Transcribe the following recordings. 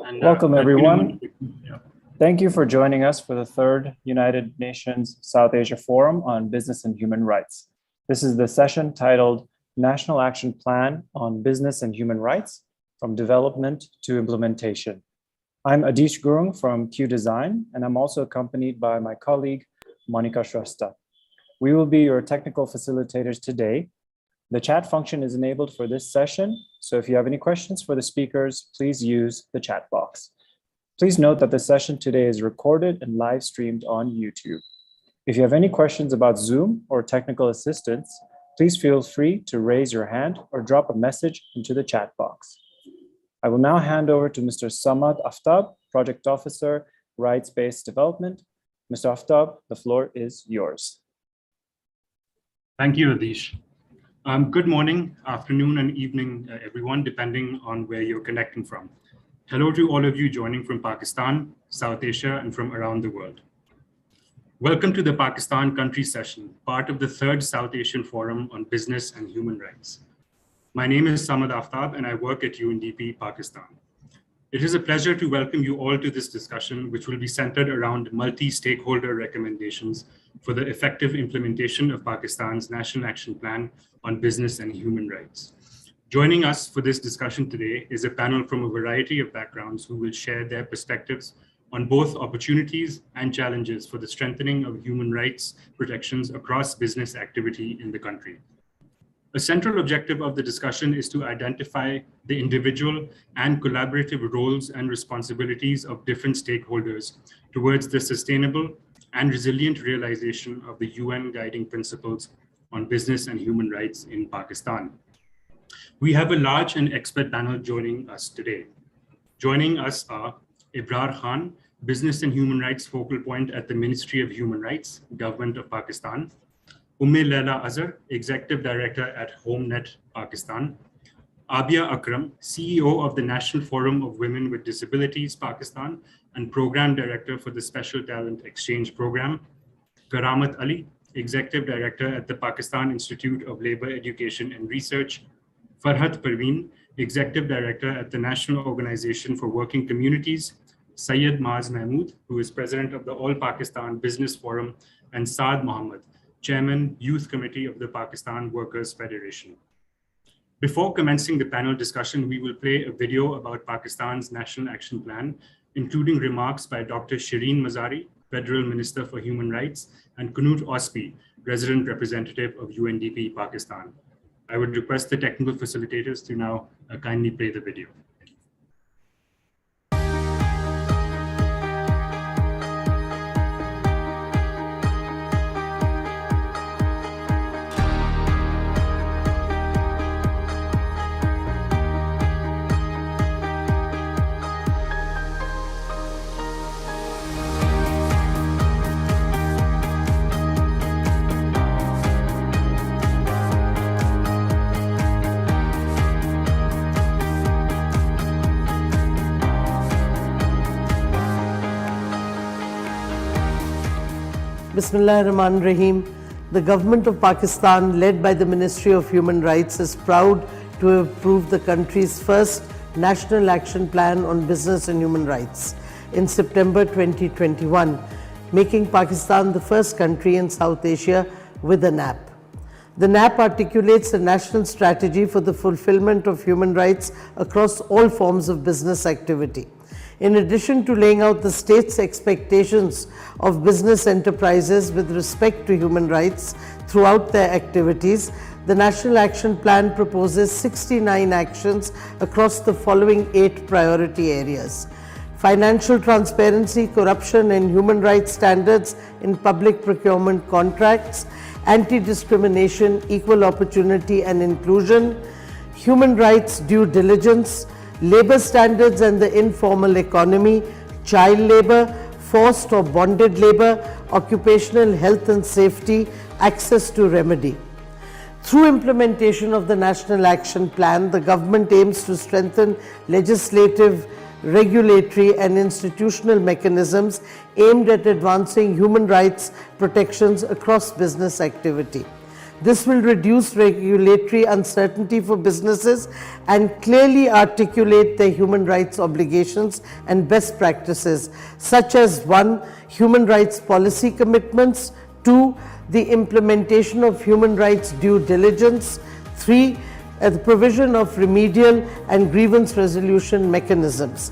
Welcome, everyone. Thank you for joining us for the third United Nations South Asia Forum on Business and Human Rights. This is the session titled National Action Plan on Business and Human Rights, from Development to Implementation. I'm Adish Gurung from Q Design, and I'm also accompanied by my colleague, Monica Shrestha. We will be your technical facilitators today. The chat function is enabled for this session, so if you have any questions for the speakers, please use the chat box. Please note that the session today is recorded and live streamed on YouTube. If you have any questions about Zoom or technical assistance, please feel free to raise your hand or drop a message into the chat box. I will now hand over to Mr. Samad Aftab, Project Officer, Rights-Based Development. Mr. Aftab, the floor is yours. Thank you, Adish. Good morning, afternoon, and evening, everyone, depending on where you're connecting from. Hello to all of you joining from Pakistan, South Asia, and from around the world. Welcome to the Pakistan Country Session, part of the third South Asian Forum on Business and Human Rights. My name is Samad Aftab, and I work at UNDP, Pakistan. It is a pleasure to welcome you all to this discussion, which will be centered around multi-stakeholder recommendations for the effective implementation of Pakistan's National Action Plan on Business and Human Rights. Joining us for this discussion today is a panel from a variety of backgrounds who will share their perspectives on both opportunities and challenges for the strengthening of human rights protections across business activity in the country. A central objective of the discussion is to identify the individual and collaborative roles and responsibilities of different stakeholders towards the sustainable and resilient realization of the UN guiding principles on business and human rights in Pakistan. We have a large and expert panel joining us today. Joining us are Ibrar Khan, Business and Human Rights Focal Point at the Ministry of Human Rights, Government of Pakistan; Laila Azhar, Executive Director at HomeNet, Pakistan; Abia Akram, CEO of the National Forum of Women with Disabilities, Pakistan, and Program Director for the Special Talent Exchange Program; Karamat Ali, Executive Director at the Pakistan Institute of Labor Education and Research; Farhat Parveen, Executive Director at the National Organization for Working Communities; Syed Maaz Mahmood, who is President of the All Pakistan Business Forum; and Saad Mohammed, Chairman, Youth Committee of the Pakistan Workers' Federation. Before commencing the panel discussion, we will play a video about Pakistan's National Action Plan, including remarks by Dr. Shireen Mazari, Federal Minister for Human Rights, and Knut Osby, Resident Representative of UNDP Pakistan. I would request the technical facilitators to now kindly play the video. Bismillahir-Rahmanir-Rahim. The government of Pakistan, led by the Ministry of Human Rights, is proud to have approved the country's first National Action Plan on Business and Human Rights in September 2021, making Pakistan the first country in South Asia with a NAP. The NAP articulates a national strategy for the fulfillment of human rights across all forms of business activity. In addition to laying out the state's expectations of business enterprises with respect to human rights throughout their activities, the National Action Plan proposes 69 actions across the following 8 priority areas: financial transparency, corruption and human rights standards in public procurement contracts, anti-discrimination, equal opportunity and inclusion, human rights due diligence, labor standards and the informal economy, child labor, forced or bonded labor, occupational health and safety, access to remedy. Through implementation of the National Action Plan, the government aims to strengthen legislative, regulatory and institutional mechanisms aimed at advancing human rights protections across business activity. This will reduce regulatory uncertainty for businesses and clearly articulate their human rights obligations and best practices, such as 1. Human rights policy commitments, 2. The implementation of human rights due diligence, 3. The provision of remedial and grievance resolution mechanisms.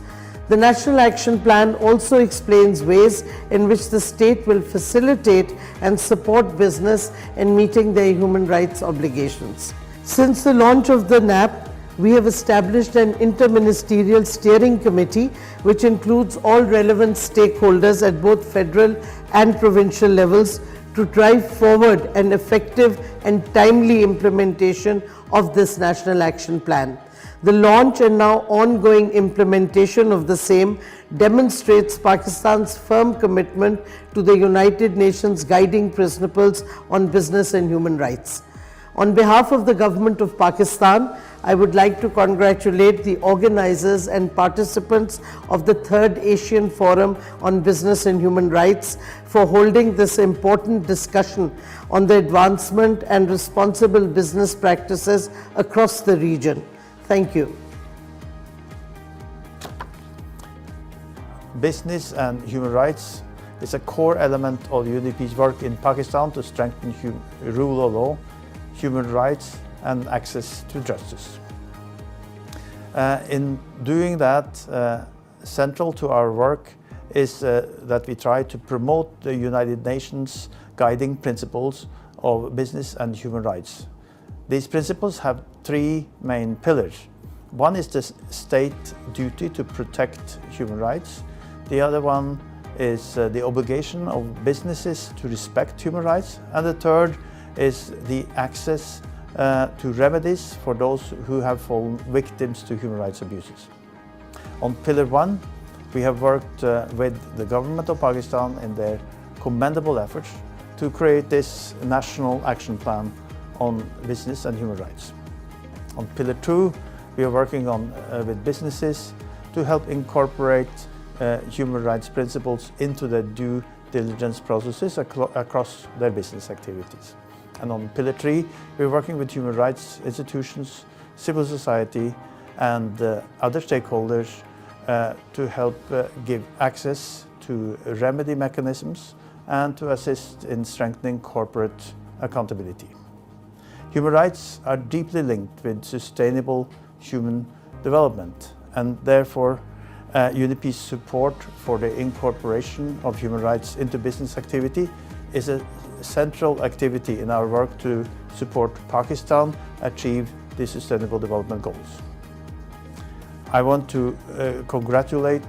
The National Action Plan also explains ways in which the state will facilitate and support business in meeting their human rights obligations. Since the launch of the NAP, we have established an interministerial steering committee which includes all relevant stakeholders at both federal and provincial levels to drive forward an effective and timely implementation of this National Action Plan. The launch and now ongoing implementation of the same demonstrates Pakistan's firm commitment to the United Nations guiding principles on business and human rights. On behalf of the Government of Pakistan, I would like to congratulate the organizers and participants of the 3rd Asian Forum on Business and Human Rights for holding this important discussion on the advancement and responsible business practices across the region. Thank you. Business and human rights is a core element of UNDP's work in Pakistan to strengthen rule of law, human rights and access to justice. In doing that, central to our work is that we try to promote the United Nations guiding principles of business and human rights. These principles have 3 main pillars. One is the state duty to protect human rights. The other one is the obligation of businesses to respect human rights. And the third is the access to remedies for those who have fallen victims to human rights abuses. On Pillar 1, we have worked with the government of Pakistan in their commendable efforts to create this National Action Plan on business and human rights. On Pillar 2, we are working with businesses to help incorporate human rights principles into their due diligence processes across their business activities. And on Pillar 3, we're working with human rights institutions, civil society and other stakeholders to help give access to remedy mechanisms and to assist in strengthening corporate accountability. Human rights are deeply linked with sustainable human development, and therefore UNDP's support for the incorporation of human rights into business activity is a central activity in our work to support Pakistan achieve the Sustainable Development Goals. I want to congratulate,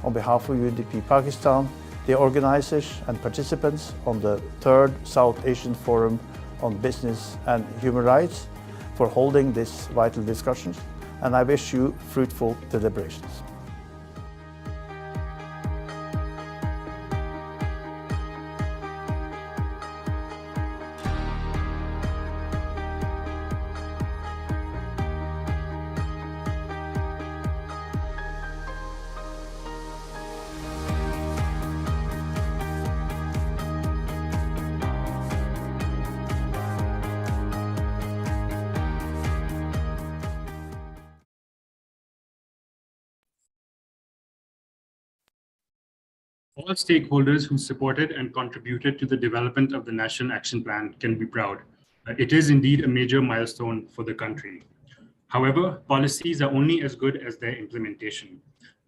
on behalf of UNDP Pakistan, the organizers and participants on the 3rd South Asian Forum on Business and Human Rights for holding this vital discussion, and I wish you fruitful deliberations. All stakeholders who supported and contributed to the development of the National Action Plan can be proud. It is indeed a major milestone for the country. However, policies are only as good as their implementation.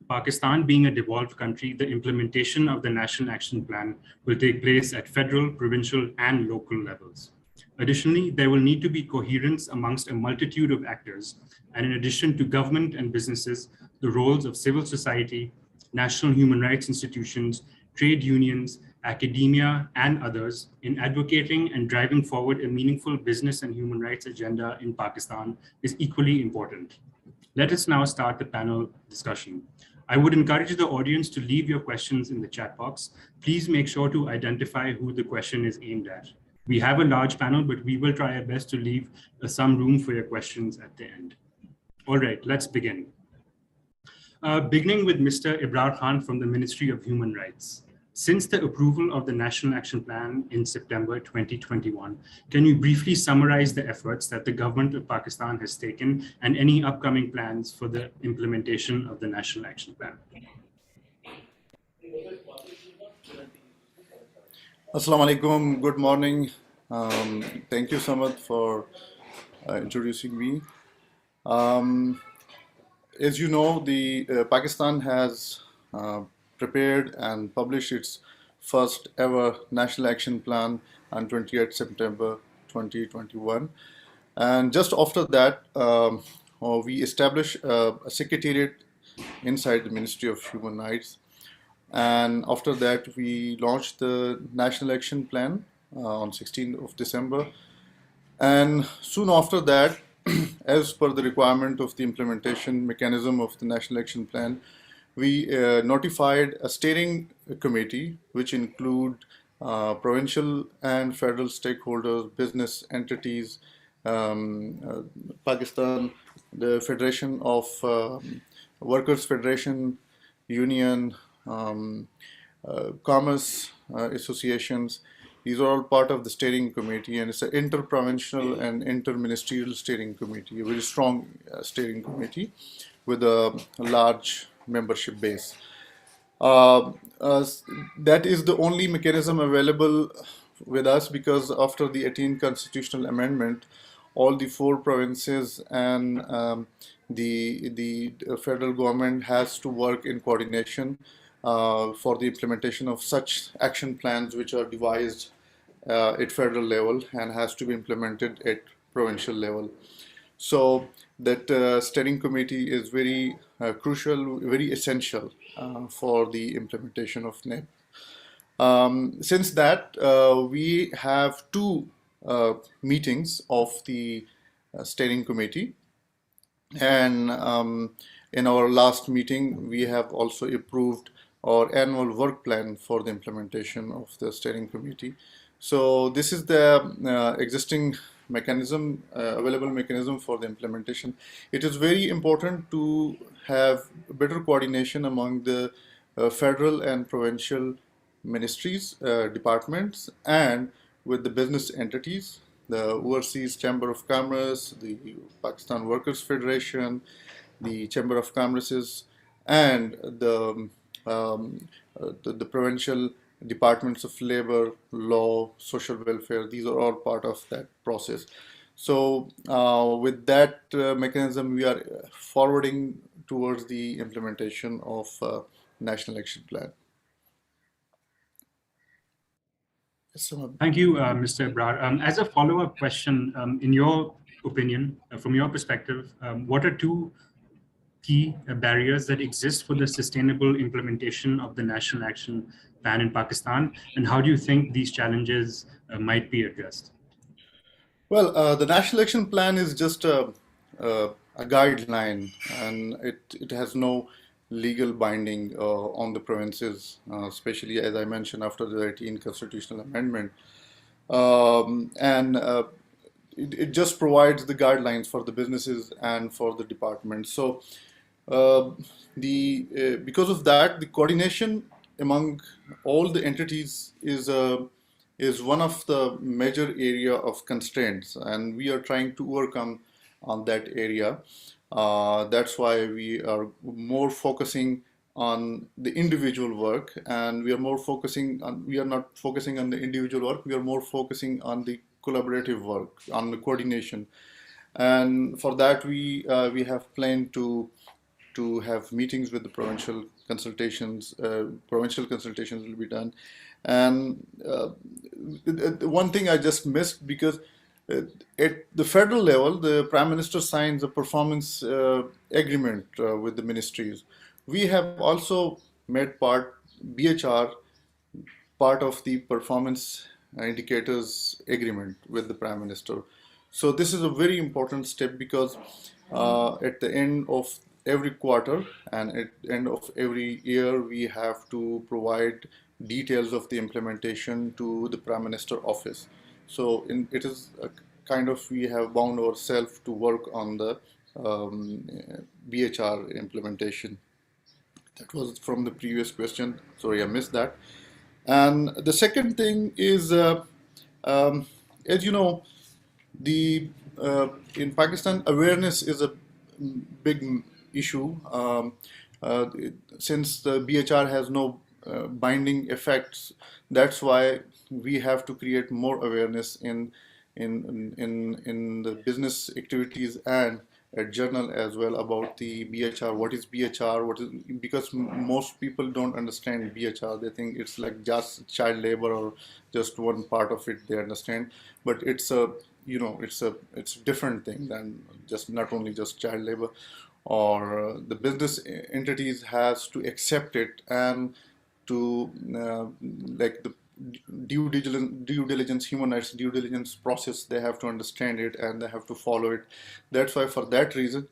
Pakistan being a devolved country, the implementation of the National Action Plan will take place at federal, provincial, and local levels. Additionally, there will need to be coherence amongst a multitude of actors, and in addition to government and businesses, the roles of civil society, national human rights institutions, trade unions, academia, and others in advocating and driving forward a meaningful business and human rights agenda in Pakistan is equally important. Let us now start the panel discussion. I would encourage the audience to leave your questions in the chat box. Please make sure to identify who the question is aimed at. We have a large panel, but we will try our best to leave some room for your questions at the end. All right, let's begin. Beginning with Mr. Ibrar Khan from the Ministry of Human Rights. Since the approval of the National Action Plan in September 2021, can you briefly summarize the efforts that the government of Pakistan has taken and any upcoming plans for the implementation of the National Action Plan? Assalamu alaikum, good morning. Thank you, Samad, for introducing me. As you know, Pakistan has prepared and published its first ever National Action Plan on 28 September 2021. And just after that, we established a secretariat inside the Ministry of Human Rights. And after that, we launched the National Action Plan on 16th of December. And soon after that, as per the requirement of the implementation mechanism of the National Action Plan, we notified a steering committee, which include provincial and federal stakeholders, business entities, Pakistan, the Federation of Workers Federation, Union, commerce associations. These are all part of the steering committee, and it's an interprovincial and interministerial steering committee, a very strong steering committee with a large membership base. That is the only mechanism available with us, because after the 18th constitutional amendment, all the 4 provinces and the federal government has to work in coordination for the implementation of such action plans which are devised at federal level and has to be implemented at provincial level. So that steering committee is very crucial, very essential for the implementation of NEP. Since that, we have 2 meetings of the steering committee, and in our last meeting we have also approved our annual work plan for the implementation of the steering committee. So this is the existing mechanism, available mechanism for the implementation. It is very important to have better coordination among the federal and provincial ministries, departments, and with the business entities, the Overseas Chamber of Commerce, the Pakistan Workers Federation, the Chamber of Commerces, and the provincial departments of labor, law, social welfare. These are all part of that process. So with that mechanism, we are forwarding towards the implementation of National Action Plan. Thank you, Mr. Abrar. As a follow-up question, in your opinion, from your perspective, what are 2 key barriers that exist for the sustainable implementation of the National Action Plan in Pakistan, and how do you think these challenges might be addressed? Well, the National Action Plan is just a guideline, and it has no legal binding on the provinces, especially, as I mentioned, after the 18th constitutional amendment. It just provides the guidelines for the businesses and for the departments. So because of that, the coordination among all the entities is one of the major area of constraints, and we are trying to overcome on that area. That's why we are more focusing on the individual work, and we are not focusing on the individual work, we are more focusing on the collaborative work, on the coordination. And for that, we have planned to have meetings with the provincial consultations. Provincial consultations will be done. And one thing I just missed, because at the federal level, the Prime Minister signs a performance agreement with the ministries. We have also made BHR part of the performance indicators agreement with the Prime Minister. So this is a very important step, because at the end of every quarter and at the end of every year, we have to provide details of the implementation to the Prime Minister office. So it is a kind of, we have bound ourselves to work on the BHR implementation. That was from the previous question. Sorry, I missed that. And the second thing is, as you know, the in Pakistan, awareness is a big issue. Uh, since the BHR has no binding effects, that's why we have to create more awareness in the business activities and at journal as well about the BHR. What is BHR? What is, because most people don't understand BHR. They think it's like just child labor or just one part of it they understand, but it's a, you know, it's a different thing than just, not only just child labor. Or the business entities has to accept it and to like the due diligence, human rights due diligence process, they have to understand it and they have to follow it. That's why, for that reason,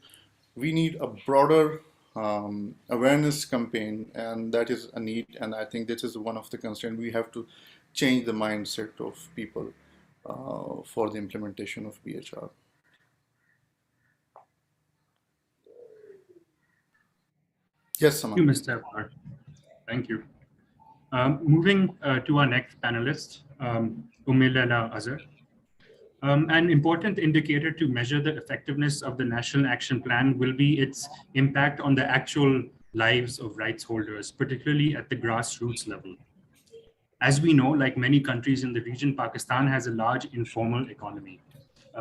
we need a broader awareness campaign, and that is a need. And I think this is one of the constraints. We have to change the mindset of people for the implementation of BHR. Yes, Thank you, Saman. Mr. Awar. Thank you. Moving to our next panelist, Umilela Azhar. An important indicator to measure the effectiveness of the National Action Plan will be its impact on the actual lives of rights holders, particularly at the grassroots level. As we know, like many countries in the region, Pakistan has a large informal economy.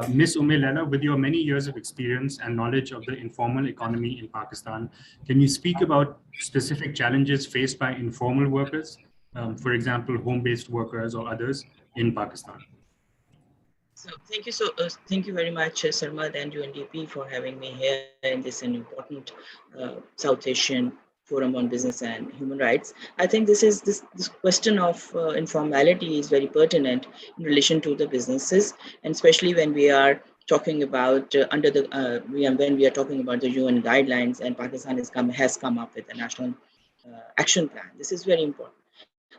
Ms. Umilela, with your many years of experience and knowledge of the informal economy in Pakistan, can you speak about specific challenges faced by informal workers, for example, home-based workers or others in Pakistan? So thank you very much, Sarmad and UNDP, for having me here in this an important South Asian Forum on Business and Human Rights. I think this question of informality is very pertinent in relation to the businesses, and especially when we are talking about when we are talking about the UN guidelines, and Pakistan has come up with a national action plan. This is very important.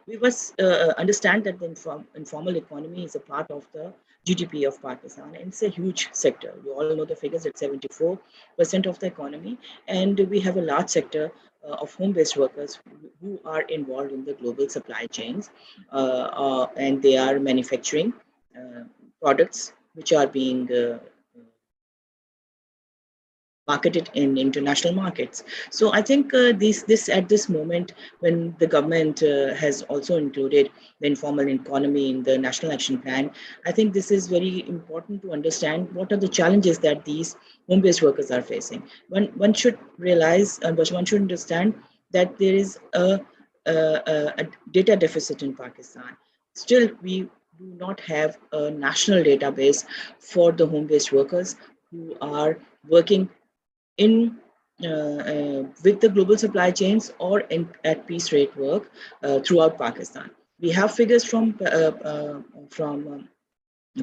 We must understand that the informal economy is a part of the GDP of Pakistan, and it's a huge sector. You all know the figures, it's 74% of the economy, and we have a large sector of home-based workers who are involved in the global supply chains, and they are manufacturing products which are being marketed in international markets. So I think this at this moment, when the government has also included the informal economy in the National Action Plan, I think this is very important to understand what are the challenges that these home-based workers are facing. One should realize, and one should understand that there is a data deficit in Pakistan. Still, we do not have a national database for the home-based workers who are working in with the global supply chains or at piece rate work throughout Pakistan. We have figures from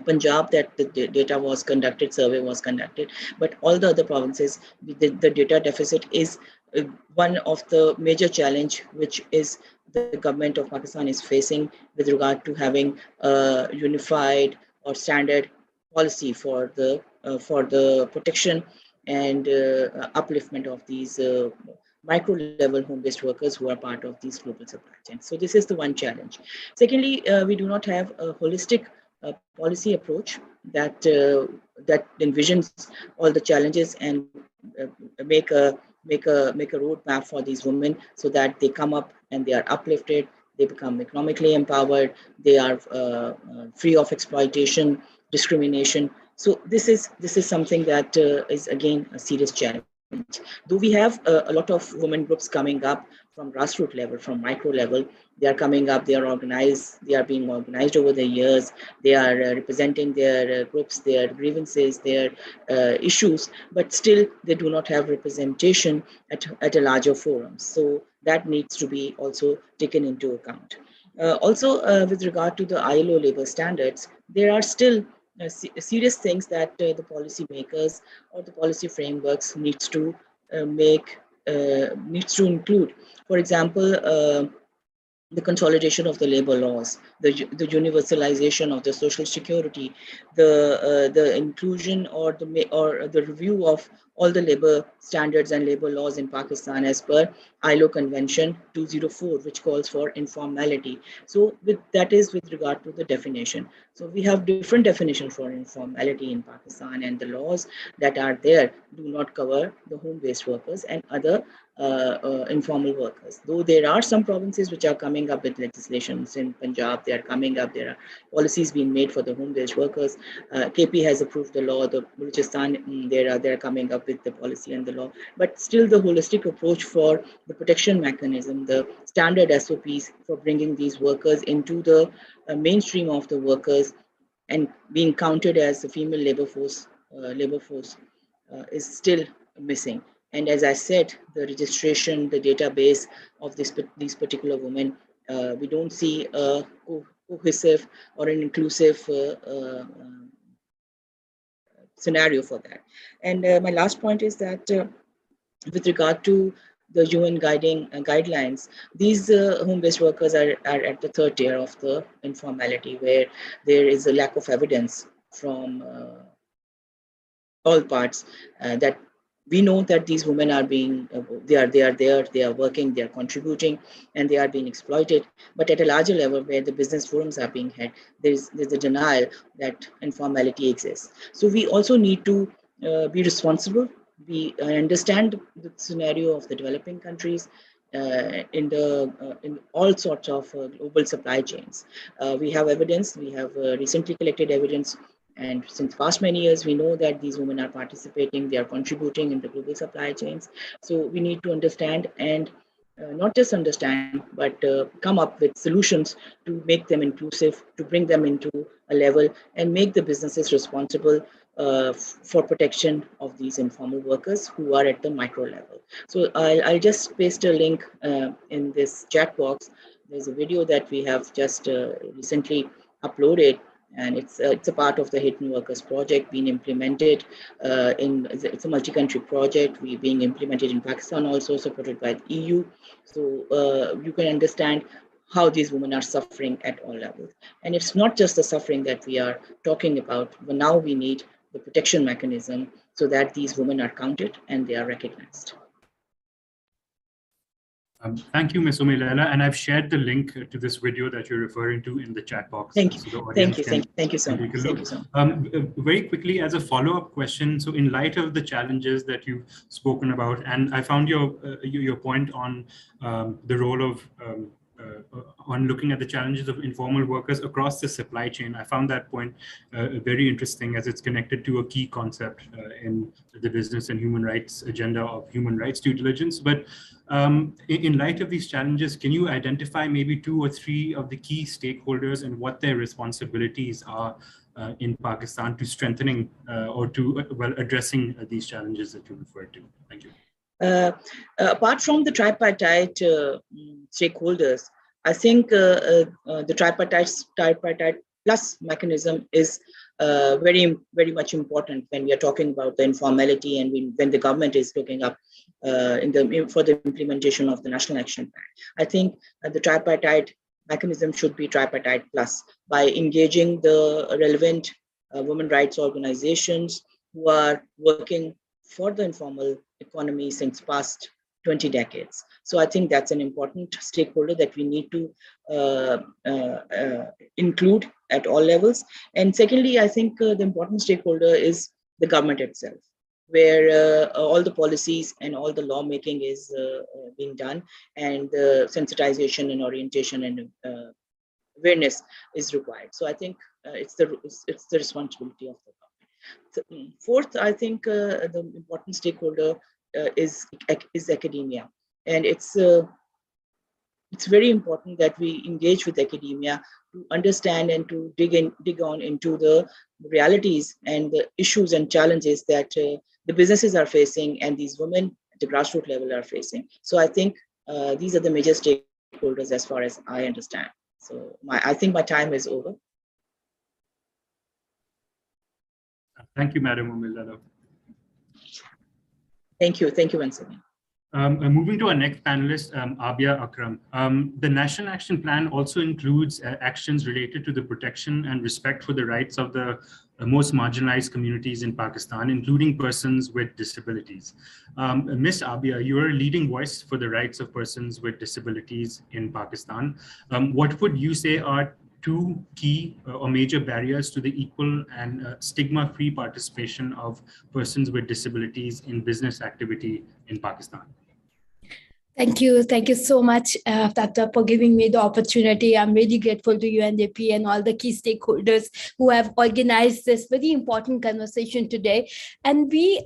Punjab that the data was conducted, survey was conducted, but all the other provinces, the data deficit is one of the major challenge which is the government of Pakistan is facing with regard to having a unified or standard policy for the protection and upliftment of these micro level home-based workers who are part of these global supply chains. So this is the one challenge. Secondly, we do not have a holistic policy approach that that envisions all the challenges and make a roadmap for these women so that they come up and they are uplifted, they become economically empowered, they are free of exploitation, discrimination. So this is something that is again a serious challenge. Though we have a lot of women groups coming up from grassroots level, from micro level, they are coming up, they are organized, they are being organized over the years, they are representing their groups, their grievances, their issues, but still they do not have representation at a larger forum. So that needs to be also taken into account. Also, with regard to the ILO labor standards, there are still serious things that the policymakers or the policy frameworks needs to include. For example, the consolidation of the labor laws, the universalization of the social security, the inclusion or the review of all the labor standards and labor laws in Pakistan as per ILO Convention 204, which calls for informality. So that is with regard to the definition. So we have different definition for informality in Pakistan, and the laws that are there do not cover the home-based workers and other informal workers. Though there are some provinces which are coming up with legislations. In Punjab, they are coming up. There are policies being made for the home-based workers. KP has approved the law. The Balochistan, they are coming up with the policy and the law. But still, the holistic approach for the protection mechanism, the standard SOPs for bringing these workers into the mainstream of the workers and being counted as the female labor force is still missing. And as I said, the registration, the database of these particular women, we don't see a cohesive or an inclusive scenario for that. And my last point is that with regard to the UN guidelines, these home-based workers are at the third tier of the informality, where there is a lack of evidence from all parts that we know that these women are being, they are there, they are working, they are contributing, and they are being exploited. But at a larger level, where the business forums are being had, there's a denial that informality exists. So we also need to be responsible. We understand the scenario of the developing countries in all sorts of global supply chains. We have evidence. We have recently collected evidence. And since past many years, we know that these women are participating, they are contributing in the global supply chains. So we need to understand and not just understand, but come up with solutions to make them inclusive, to bring them into a level and make the businesses responsible for protection of these informal workers who are at the micro level. So I'll just paste a link in this chat box. There's a video that we have just recently uploaded, and it's a part of the Hidden Workers project being implemented it's a multi-country project. We being implemented in Pakistan, also supported by the EU. So you can understand how these women are suffering at all levels. And it's not just the suffering that we are talking about, but now we need the protection mechanism so that these women are counted and they are recognized. Thank you, Ms. Umilela, and I've shared the link to this video that you're referring to in the chat box. Thank you. So Thank you so much. Thank you so much. Very quickly, as a follow-up question, so in light of the challenges that you've spoken about, and I found your point on the role of on looking at the challenges of informal workers across the supply chain, I found that point very interesting, as it's connected to a key concept in the business and human rights agenda of human rights due diligence. But in light of these challenges, can you identify maybe 2 or 3 of the key stakeholders and what their responsibilities are in Pakistan to strengthening or to addressing these challenges that you referred to? Thank you. Apart from the tripartite stakeholders, I think the tripartite plus mechanism is very much important when we are talking about the informality and when the government is looking up for the implementation of the National Action Plan. I think the tripartite mechanism should be tripartite plus, by engaging the relevant women rights organizations who are working for the informal economy since past 20 decades. So I think that's an important stakeholder that we need to include at all levels. And secondly, I think the important stakeholder is the government itself, where all the policies and all the lawmaking is being done, and sensitization and orientation and awareness is required. So I think it's the responsibility of the government. Fourth, I think the important stakeholder is academia, and it's very important that we engage with academia to understand and to dig on into the realities and the issues and challenges that the businesses are facing and these women at the grassroots level are facing. So I think these are the major stakeholders as far as I understand. So I think my time is over. Thank you, Madam Umilela. Thank you once again. Moving to our next panelist, Abia Akram. The National Action Plan also includes actions related to the protection and respect for the rights of the most marginalized communities in Pakistan, including persons with disabilities. Ms. Abia, you are a leading voice for the rights of persons with disabilities in Pakistan. What would you say are two key or major barriers to the equal and stigma-free participation of persons with disabilities in business activity in Pakistan? Thank you. Thank you so much, Tata, for giving me the opportunity. I'm really grateful to UNDP and all the key stakeholders who have organized this very important conversation today. And we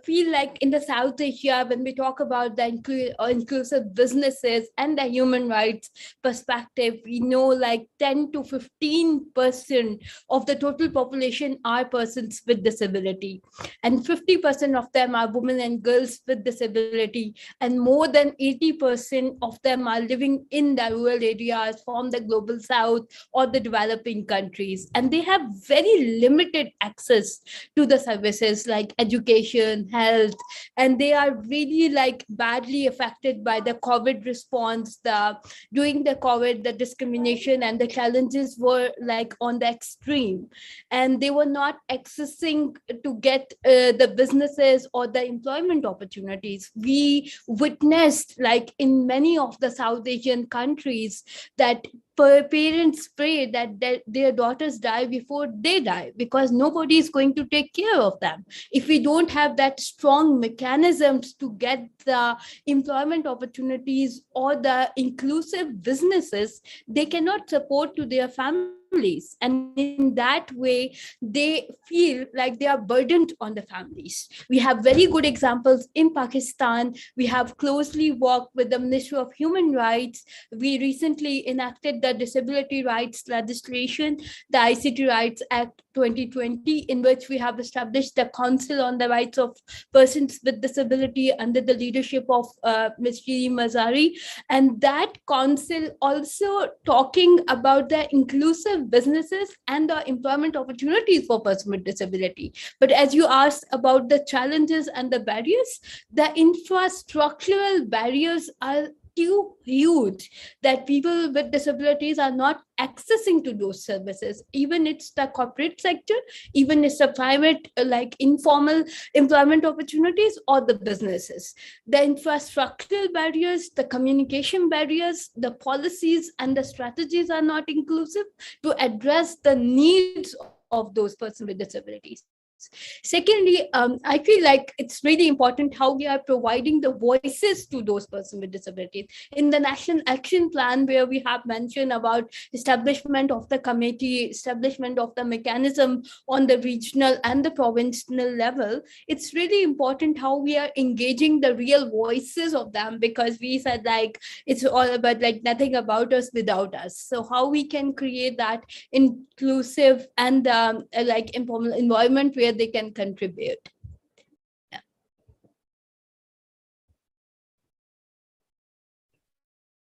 feel like in the South Asia, when we talk about the inclusive businesses and the human rights perspective, we know like 10 to 15% of the total population are persons with disability. And 50% of them are women and girls with disability. And more than 80% of them are living in the rural areas from the global south or the developing countries. And they have very limited access to the services like education, health, and they are really like badly affected by the COVID response. During the COVID, the discrimination and the challenges were like on the extreme, and they were not accessing to get the businesses or the employment opportunities. We witnessed like in many of the South Asian countries that parents pray that their daughters die before they die because nobody is going to take care of them. If we don't have that strong mechanisms to get the employment opportunities or the inclusive businesses, they cannot support to their families, and in that way they feel like they are burdened on the families. We have very good examples in Pakistan. We have closely worked with the Ministry of Human Rights. We recently enacted the disability rights legislation, the ICT Rights Act 2020, in which we have established the Council on the Rights of Persons with Disability under the leadership of Ms. Shiri Mazari. And that council also talking about the inclusive businesses and the employment opportunities for persons with disability. But as you asked about the challenges and the barriers, the infrastructural barriers are too huge that people with disabilities are not accessing to those services. Even it's the corporate sector, even it's the private like informal employment opportunities or the businesses. The infrastructural barriers, the communication barriers, the policies and the strategies are not inclusive to address the needs of those persons with disabilities. Secondly, I feel like it's really important how we are providing the voices to those persons with disabilities. In the National Action Plan, where we have mentioned about establishment of the committee, establishment of the mechanism on the regional and the provincial level, it's really important how we are engaging the real voices of them, because we said like it's all about like nothing about us without us. So how we can create that inclusive and like informal environment where they can contribute.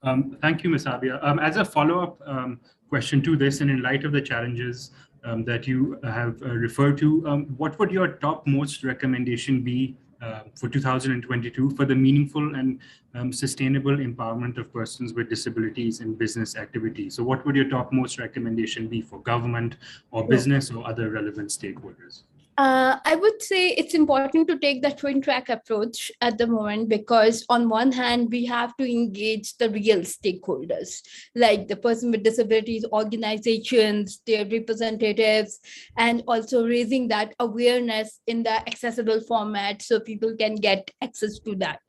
Thank you, Ms. Abia. As a follow-up question to this, and in light of the challenges that you have referred to, what would your topmost recommendation be for 2022 for the meaningful and sustainable empowerment of persons with disabilities in business activities? So what would your topmost recommendation be for government or business or other relevant stakeholders? I would say it's important to take the twin track approach at the moment, because on one hand, we have to engage the real stakeholders, like the person with disabilities organizations, their representatives, and also raising that awareness in the accessible format so people can get access to that,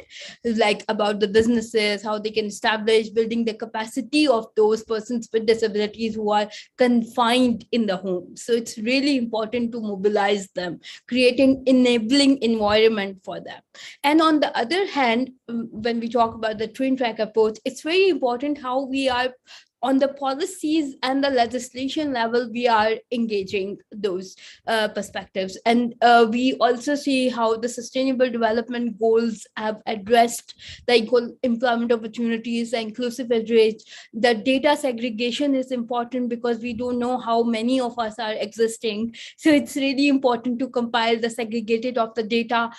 like about the businesses, how they can establish, building the capacity of those persons with disabilities who are confined in the home. So it's really important to mobilize them, creating enabling environment for them. And on the other hand, when we talk about the twin track approach, it's very important how we are on the policies and the legislation level, we are engaging those perspectives. And we also see how the sustainable development goals have addressed the equal employment opportunities, the inclusive wage. The data segregation is important because we don't know how many of us are existing. So it's really important to compile the segregated of the data.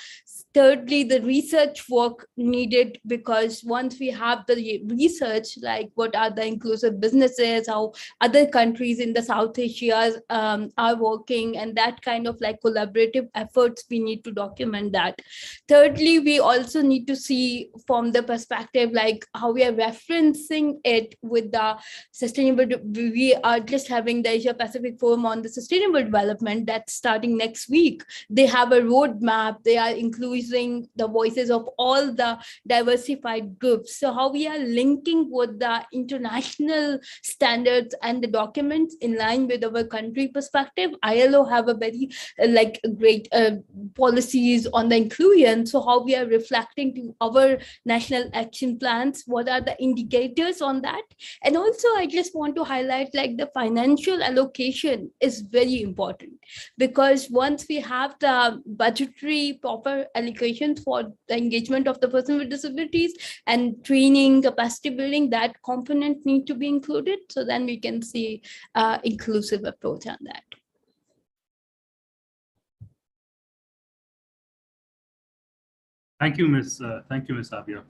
Thirdly, the research work needed, because once we have the research, like what are the inclusive businesses, how other countries in the South Asia are working, and that kind of like collaborative efforts, we need to document that. Thirdly, we also need to see from the perspective like how we are referencing it with the sustainable. We are just having the Asia Pacific Forum on the sustainable development that's starting next week. They have a roadmap. They are including the voices of all the diversified groups. So how we are linking with the international standards and the documents in line with our country perspective. ILO have a very like great policies on the inclusion. So how we are reflecting to our national action plans, what are the indicators on that? And also I just want to highlight like the financial allocation is very important, because once we have the budgetary proper allocation for the engagement of the person with disabilities and training, capacity building, that component need to be included. So then we can see inclusive approach on that. Thank you, Ms. Abia.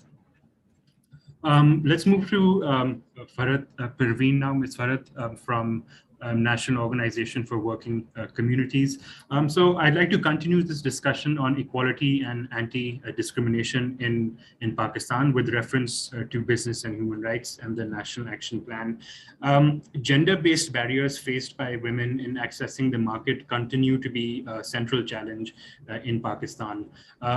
Let's move to Farhat Perveen now. Ms. Farhat from National Organization for Working Communities. So I'd like to continue this discussion on equality and anti-discrimination in Pakistan with reference to business and human rights and the National Action Plan. Gender-based barriers faced by women in accessing the market continue to be a central challenge in Pakistan.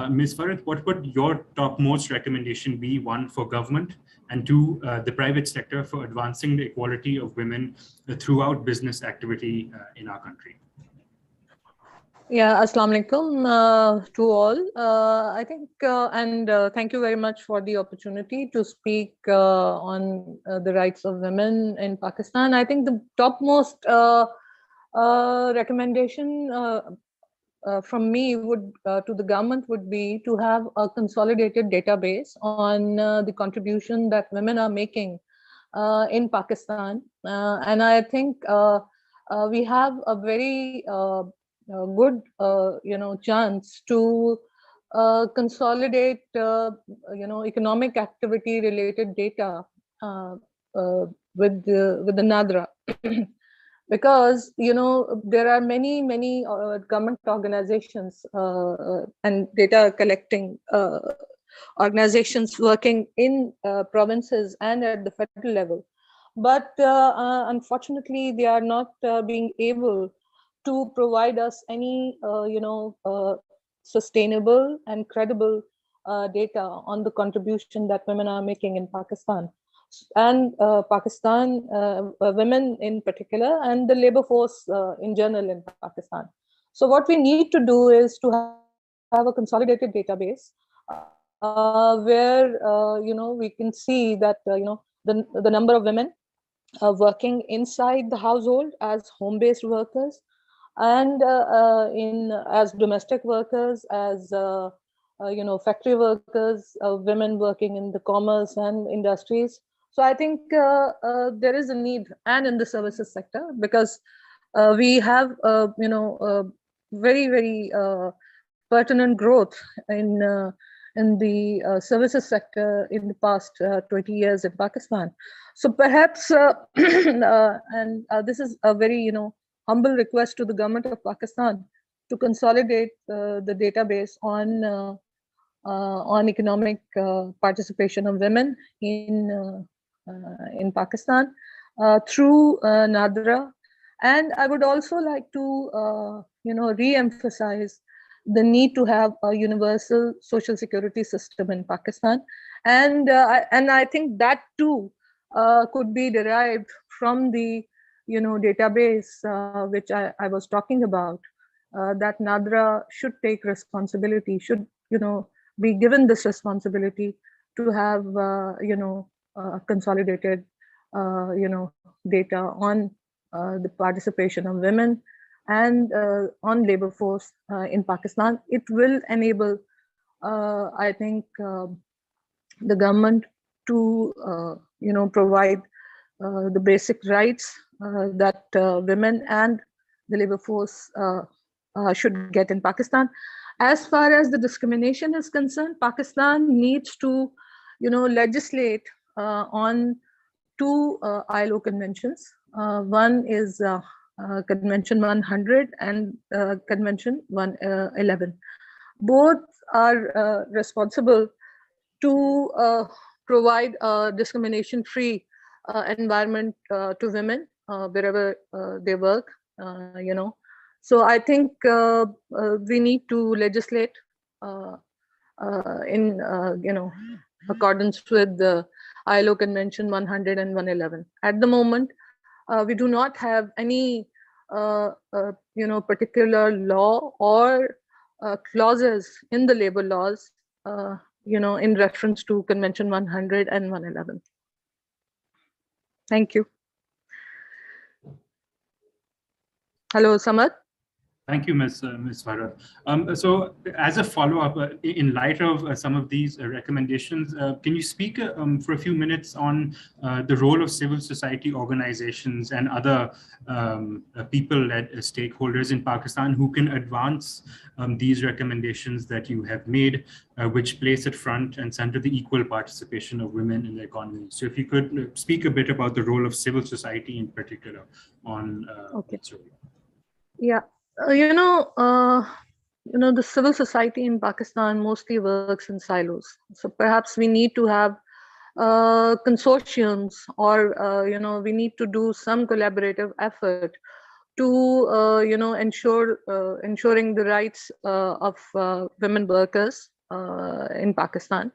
Ms. Farhat, what would your topmost recommendation be, one, for government, and two, the private sector for advancing the equality of women throughout business activity in our country? Yeah, Assalamu alaikum to all. I think, and thank you very much for the opportunity to speak on the rights of women in Pakistan. I think the topmost recommendation from me would to the government would be to have a consolidated database on the contribution that women are making in Pakistan. And I think we have a very good chance to consolidate economic activity related data with the NADRA. Because there are many government organizations and data collecting organizations working in provinces and at the federal level, but unfortunately they are not being able to provide us any sustainable and credible data on the contribution that women are making in Pakistan. And Pakistan, women in particular, and the labor force in general in Pakistan. So what we need to do is to have a consolidated database where we can see that the number of women working inside the household as home-based workers, and as domestic workers, as factory workers, women working in the commerce and industries. So I think there is a need, and in the services sector, because we have very pertinent growth in the services sector in the past 20 years in Pakistan. So perhaps, and this is a very humble request to the government of Pakistan to consolidate the database on economic participation of women in Pakistan through NADRA. And I would also like to re-emphasize the need to have a universal social security system in Pakistan, and I think that too could be derived from the database which I was talking about. That NADRA should take responsibility, should be given this responsibility to have a consolidated data on the participation of women and on labor force in Pakistan. It will enable, I think, the government to, provide the basic rights that women and the labor force should get in Pakistan. As far as the discrimination is concerned, Pakistan needs to, legislate on two ILO conventions. One is Convention 100 and Convention 111. Both are responsible to provide a discrimination-free environment to women wherever they work. So I think we need to legislate in accordance with the ILO Convention 100 and 111. At the moment, we do not have any particular law or clauses in the labor laws in reference to Convention 100 and 111. Thank you. Hello, Samad. Thank you, Ms. Bharat. So as a follow-up, in light of some of these recommendations, can you speak for a few minutes on the role of civil society organizations and other people-led stakeholders in Pakistan who can advance these recommendations that you have made, which place at front and center the equal participation of women in the economy? So if you could speak a bit about the role of civil society in particular on this role. Yeah. The civil society in Pakistan mostly works in silos. So perhaps we need to have consortiums, or we need to do some collaborative effort to ensuring the rights of women workers in Pakistan.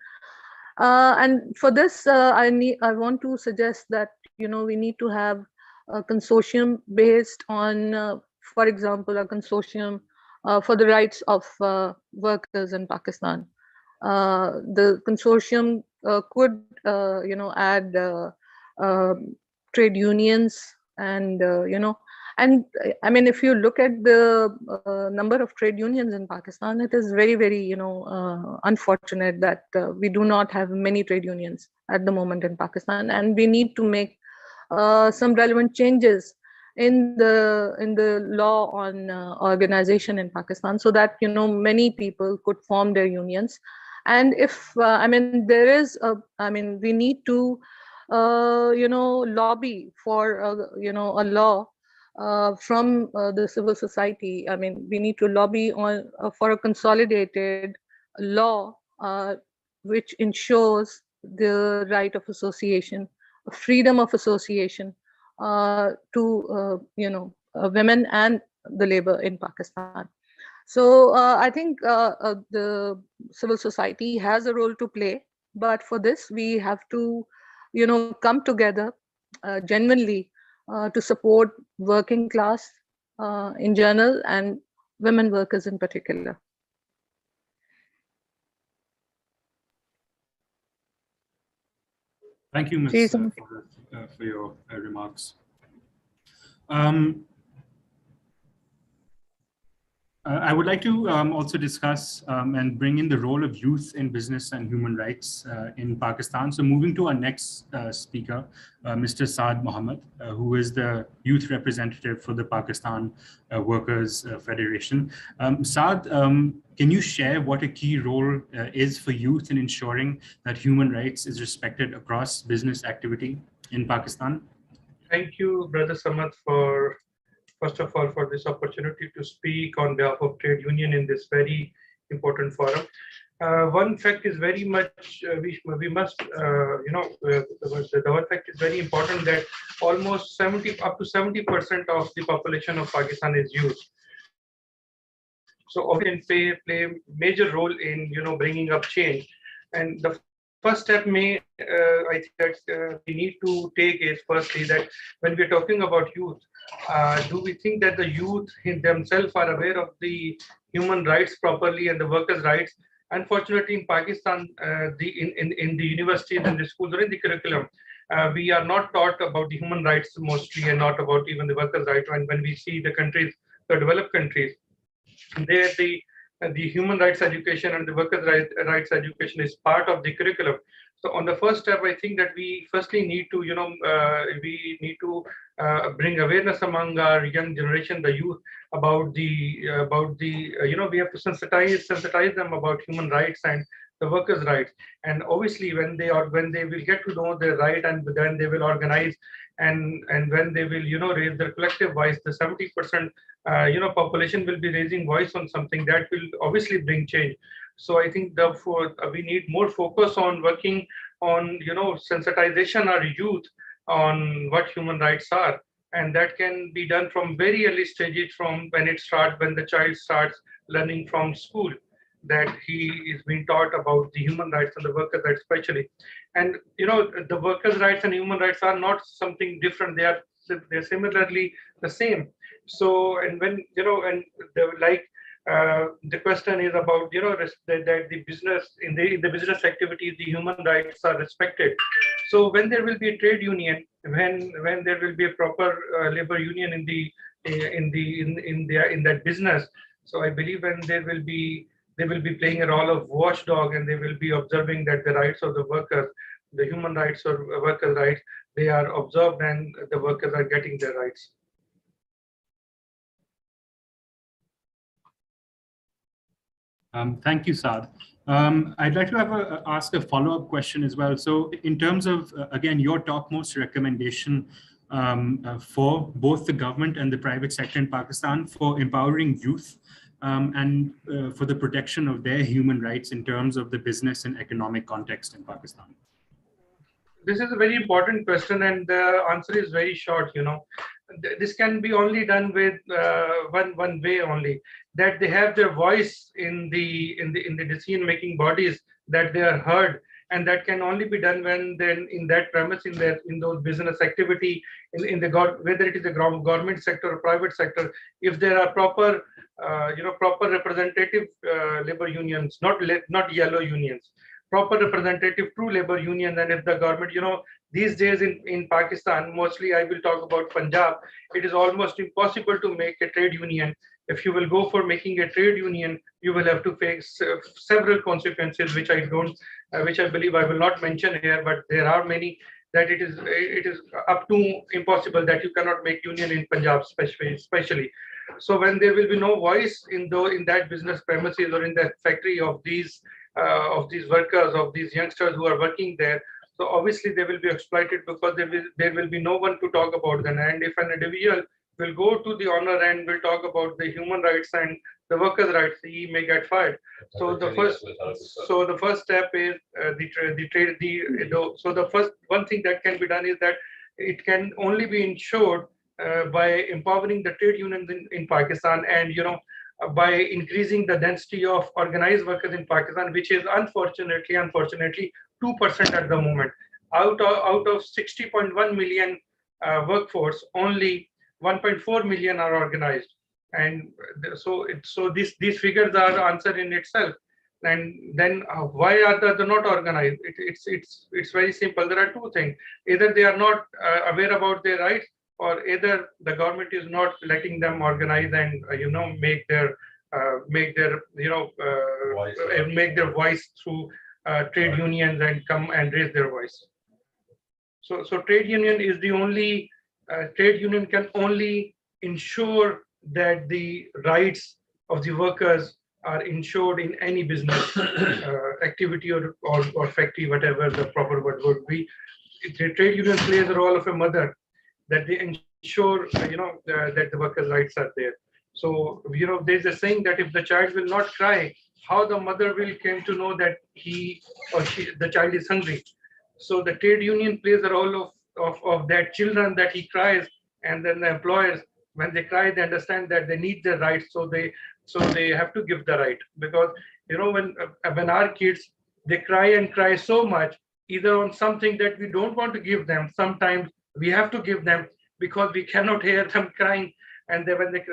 And for this, I want to suggest that we need to have a consortium based on, for example, a consortium for the rights of workers in Pakistan. The consortium could, add trade unions, and and I mean, if you look at the number of trade unions in Pakistan, it is very, very, unfortunate that we do not have many trade unions at the moment in Pakistan, and we need to make some relevant changes in the law on organization in Pakistan, so that many people could form their unions. And if there is we need to lobby for a law from the civil society. I mean, we need to lobby on for a consolidated law which ensures the right of association, freedom of association to women and the labor in Pakistan. So I think the civil society has a role to play, but for this we have to come together genuinely to support working class in general and women workers in particular. Thank you, Ms. For your remarks. I would like to also discuss and bring in the role of youth in business and human rights in Pakistan. So moving to our next speaker, Mr. Saad Mohammed, who is the youth representative for the Pakistan Workers Federation. Saad, can you share what a key role is for youth in ensuring that human rights is respected across business activity in Pakistan? Thank you, Brother Samad, for first of all, for this opportunity to speak on behalf of trade union in this very important forum. One fact is very much, we must, the one fact is very important, that almost up to 70% of the population of Pakistan is youth. So often play major role in, bringing up change. And the first step I think that we need to take is firstly that when we're talking about youth, do we think that the youth in themselves are aware of the human rights properly and the workers' rights? Unfortunately, in Pakistan, in the universities and the schools or in the curriculum, we are not taught about the human rights mostly, and not about even the workers' rights. And when we see the countries, the developed countries, there the human rights education and the workers' rights education is part of the curriculum. So on the first step, I think that we firstly need to, we need to bring awareness among our young generation, the youth, about the we have to sensitize them about human rights and the workers' rights. And obviously, when they will get to know their right, and then they will organize, and when they will raise their collective voice, the 70% population will be raising voice on something that will obviously bring change. So I think therefore we need more focus on working on sensitization our youth on what human rights are, and that can be done from very early stages, from when the child starts learning from school, that he is being taught about the human rights and the workers' rights especially. And the workers' rights and human rights are not something different, they're similarly the same. So, and when the question is about that the business in the business activities, the human rights are respected. So when there will be a trade union, when there will be a proper labor union in that business, so I believe when they will be playing a role of watchdog, and they will be observing that the rights of the workers, the human rights or workers' rights, they are observed, and the workers are getting their rights. Thank you, Saad. I'd like to ask a follow-up question as well. So in terms of, again, your topmost recommendation for both the government and the private sector in Pakistan for empowering youth and for the protection of their human rights in terms of the business and economic context in Pakistan? This is a very important question, and the answer is very short. This can be only done with one way only, that they have their voice in the decision-making bodies, that they are heard, and that can only be done when then in that premise, in those business activity, whether it is a government sector or private sector, if there are proper representative labor unions, not yellow unions, proper representative true labor union. And if the government, these days in Pakistan, mostly I will talk about Punjab, it is almost impossible to make a trade union. If you will go for making a trade union, you will have to face several consequences, which I believe I will not mention here, but there are many, that it is up to impossible that you cannot make union in Punjab especially. So when there will be no voice in that business premises or in that factory of these workers, of these youngsters who are working there, so obviously they will be exploited, because there will be no one to talk about them. And if an individual will go to the owner and will talk about the human rights and the workers' rights, he may get fired. So the first step is so the first one thing that can be done is that it can only be ensured by empowering the trade unions in Pakistan, and by increasing the density of organized workers in Pakistan, which is unfortunately 2% at the moment. Out of 60.1 million workforce, only 1.4 million are organized, and so these figures are answer in itself. And then why are they not organized? It's very simple. There are two things: either they are not aware about their rights, or either the government is not letting them organize and make their voice through trade unions and come and raise their voice. So trade union is the only trade union can only ensure that the rights of the workers are ensured in any business activity or factory, whatever the proper word would be. The trade union plays the role of a mother, that they ensure that the workers' rights are there. So there's a saying that if the child will not cry, how the mother will come to know that the child is hungry? So the trade union plays the role of that children, that he cries, and then the employers, when they cry, they understand that they need their rights, so they have to give the right. Because when our kids, they cry so much, either on something that we don't want to give them, sometimes we have to give them because we cannot hear them crying. And then when they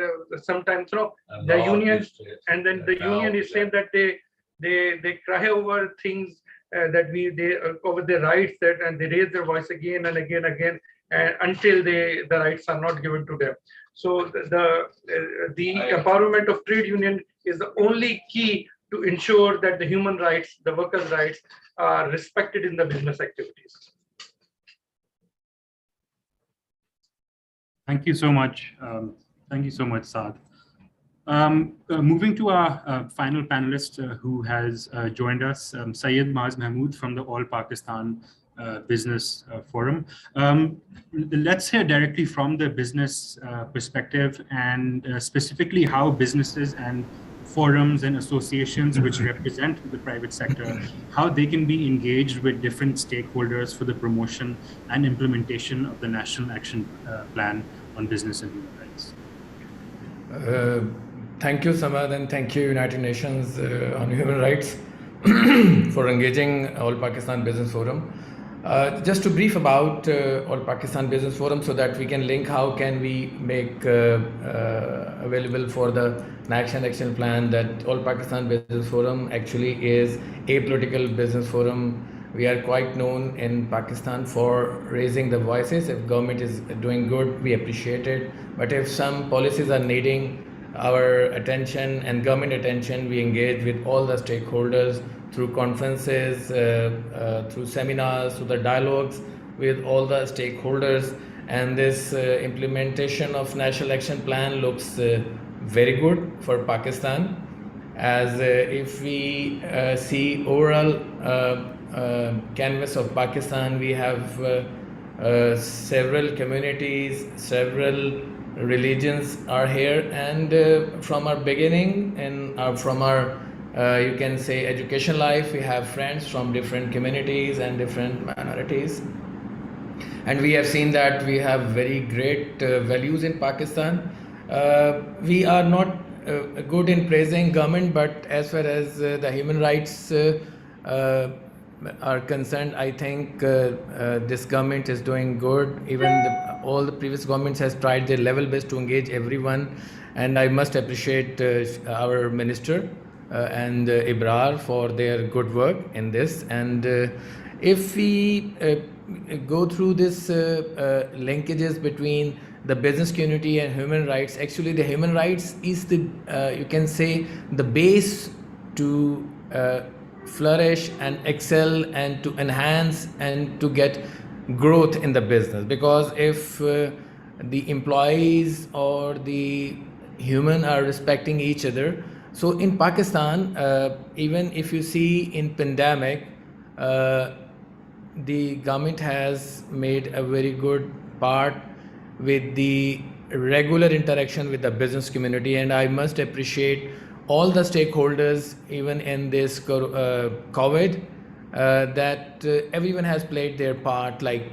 sometimes the union, and then the union is saying that they cry over things over their rights, and they raise their voice again and again until the rights are not given to them. So the empowerment of trade union is the only key to ensure that the human rights, the workers' rights, are respected in the business activities. Thank you so much. Thank you so much, Saad. Moving to our final panelist who has joined us, Syed Maz Mahmood from the All Pakistan Business Forum. Let's hear directly from the business perspective, and specifically how businesses and forums and associations which represent the private sector, how they can be engaged with different stakeholders for the promotion and implementation of the National Action Plan on Business and Human Rights. Thank you, Samad, and thank you, United Nations on Human Rights, for engaging All Pakistan Business Forum. Just to brief about All Pakistan Business Forum so that we can link how can we make available for the National Action Plan that All Pakistan Business Forum actually is a political business forum. We are quite known in Pakistan for raising the voices. If government is doing good, we appreciate it. But if some policies are needing our attention and government attention, we engage with all the stakeholders through conferences, through seminars, through the dialogues with all the stakeholders. And this implementation of National Action Plan looks very good for Pakistan. As if we see overall canvas of Pakistan, we have several communities, several religions are here, and from our beginning and from our you can say education life, we have friends from different communities and different minorities, and we have seen that we have very great values in Pakistan. We are not good in praising government, but as far as the human rights are concerned, I think this government is doing good. Even all the previous governments has tried their level best to engage everyone, and I must appreciate our minister and Ibrar for their good work in this. And if we go through this linkages between the business community and human rights, actually the human rights is the you can say the base to flourish and excel and to enhance and to get growth in the business. Because if the employees or the human are respecting each other, so in Pakistan, even if you see in pandemic, the government has made a very good part with the regular interaction with the business community, and I must appreciate all the stakeholders even in this COVID, that everyone has played their part. Like